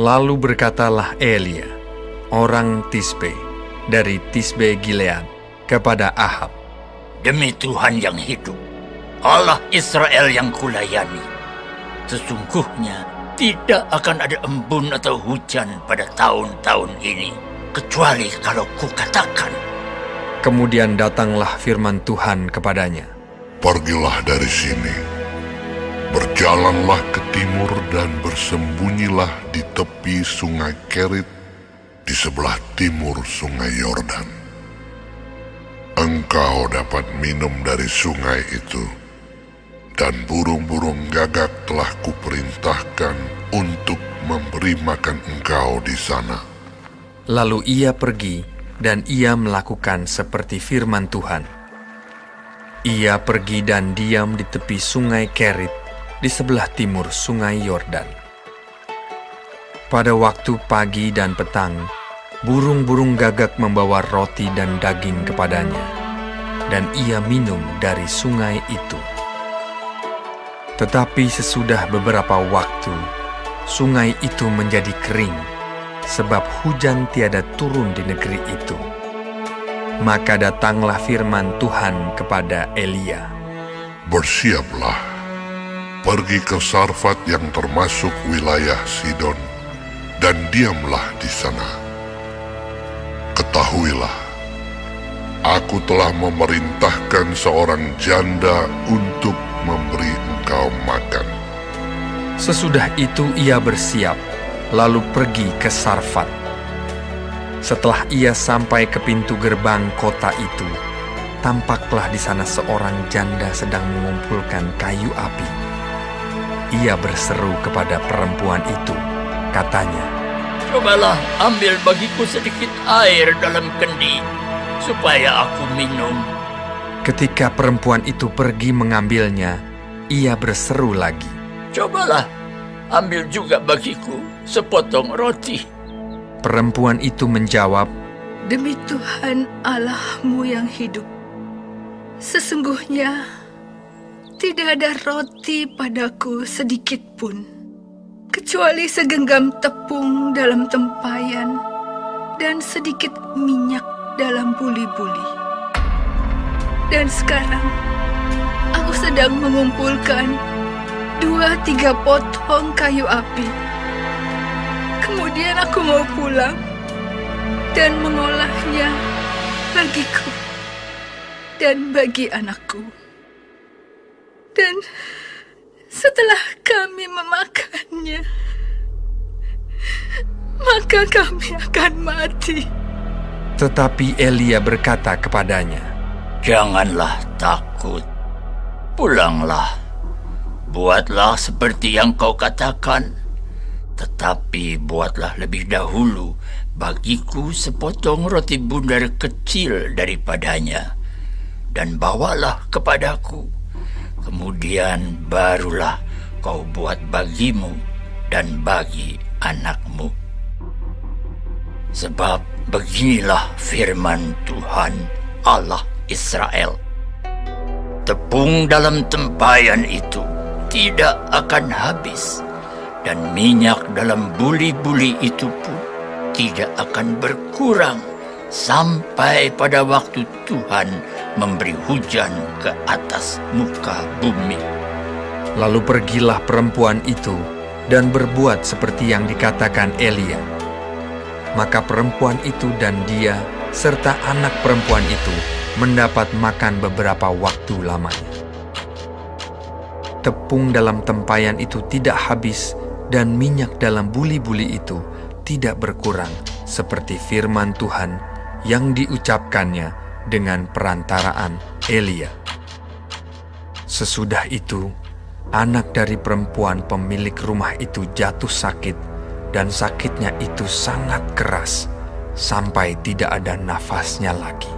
Lalu berkatalah Elia, orang Tisbe, dari Tisbe Gilead, kepada Ahab, Demi Tuhan yang hidup, Allah Israel yang kulayani, sesungguhnya tidak akan ada embun atau hujan pada tahun-tahun ini, kecuali kalau kukatakan. Kemudian datanglah firman Tuhan kepadanya, Pergilah dari sini, berjalanlah ke timur dan bersembunyilah di tepi sungai Kerit, di sebelah timur sungai Yordan. Engkau dapat minum dari sungai itu, dan burung-burung gagak telah kuperintahkan untuk memberi makan engkau di sana. Lalu ia pergi, dan ia melakukan seperti firman Tuhan. Ia pergi dan diam di tepi sungai Kerit, di sebelah timur sungai Yordan. Pada waktu pagi dan petang, burung-burung gagak membawa roti dan daging kepadanya, dan ia minum dari sungai itu. Tetapi sesudah beberapa waktu, sungai itu menjadi kering, sebab hujan tiada turun di negeri itu. Maka datanglah firman Tuhan kepada Elia, Bersiaplah, pergi ke Sarfat yang termasuk wilayah Sidon, dan diamlah di sana. Ketahuilah, aku telah memerintahkan seorang janda untuk memberi engkau makan. Sesudah itu ia bersiap, lalu pergi ke Sarfat. Setelah ia sampai ke pintu gerbang kota itu, tampaklah di sana seorang janda sedang mengumpulkan kayu api. Ia berseru kepada perempuan itu, katanya, Cobalah ambil bagiku sedikit air dalam kendi, supaya aku minum. Ketika perempuan itu pergi mengambilnya, ia berseru lagi, Cobalah ambil juga bagiku sepotong roti. Perempuan itu menjawab, Demi Tuhan Allahmu yang hidup, sesungguhnya tidak ada roti padaku sedikit pun, kecuali segenggam tepung dalam tempayan dan sedikit minyak dalam buli-buli. Dan sekarang aku sedang mengumpulkan 2-3 potong kayu api. Kemudian aku mau pulang dan mengolahnya bagiku dan bagi anakku. Dan setelah kami memakannya, maka kami akan mati. Tetapi Elia berkata kepadanya, Janganlah takut, pulanglah, buatlah seperti yang kau katakan, tetapi buatlah lebih dahulu bagiku sepotong roti bundar kecil daripadanya, dan bawalah kepadaku. Kemudian barulah kau buat bagimu dan bagi anakmu. Sebab beginilah firman Tuhan Allah Israel. Tepung dalam tempayan itu tidak akan habis, dan minyak dalam buli-buli itu pun tidak akan berkurang sampai pada waktu Tuhan memberi hujan ke atas muka bumi. Lalu pergilah perempuan itu dan berbuat seperti yang dikatakan Elia. Maka perempuan itu dan dia serta anak perempuan itu mendapat makan beberapa waktu lamanya. Tepung dalam tempayan itu tidak habis, dan minyak dalam buli-buli itu tidak berkurang, seperti firman Tuhan yang diucapkannya dengan perantaraan Elia. Sesudah itu, anak dari perempuan pemilik rumah itu jatuh sakit, dan sakitnya itu sangat keras, sampai tidak ada nafasnya lagi.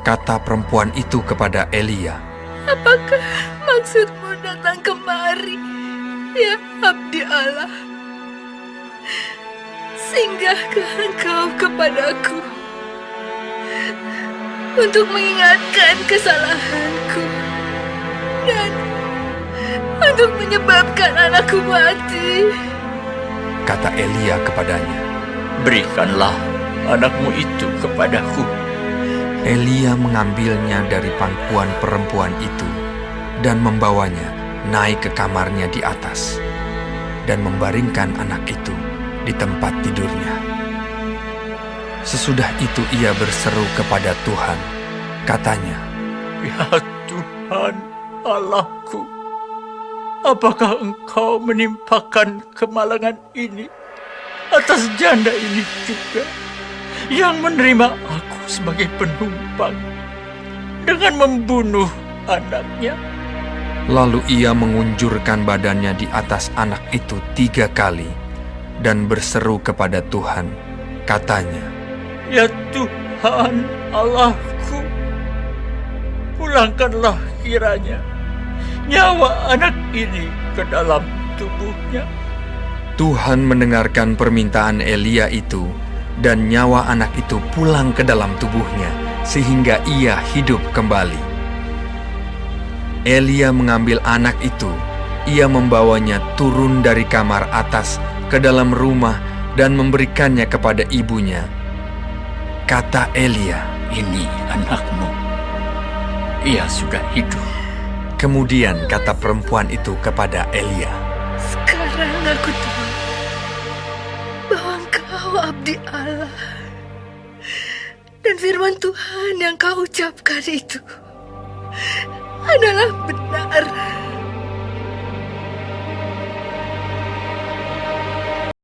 Kata perempuan itu kepada Elia, Apakah maksudmu datang kemari, ya abdi Allah? Singgahkah engkau kepadaku untuk mengingatkan kesalahanku dan untuk menyebabkan anakku mati? kata Elia kepadanya, Berikanlah anakmu itu kepadaku. Elia mengambilnya dari pangkuan perempuan itu dan membawanya naik ke kamarnya di atas dan membaringkan anak itu di tempat tidurnya. Sesudah itu ia berseru kepada Tuhan, katanya, Ya Tuhan Allahku, apakah Engkau menimpakan kemalangan ini atas janda ini juga, yang menerima aku sebagai penumpang dengan membunuh anaknya? Lalu ia mengunjurkan badannya di atas anak itu 3 kali dan berseru kepada Tuhan, katanya, Ya Tuhan Allahku, pulangkanlah kiranya nyawa anak ini ke dalam tubuhnya. Tuhan mendengarkan permintaan Elia itu, dan nyawa anak itu pulang ke dalam tubuhnya, sehingga ia hidup kembali. Elia mengambil anak itu, ia membawanya turun dari kamar atas ke dalam rumah dan memberikannya kepada ibunya. Kata Elia, Ini anakmu, ia sudah hidup. kemudian kata perempuan itu kepada Elia, Sekarang aku tahu bahwa Engkau abdi Allah, dan firman Tuhan yang Kau ucapkan itu adalah benar.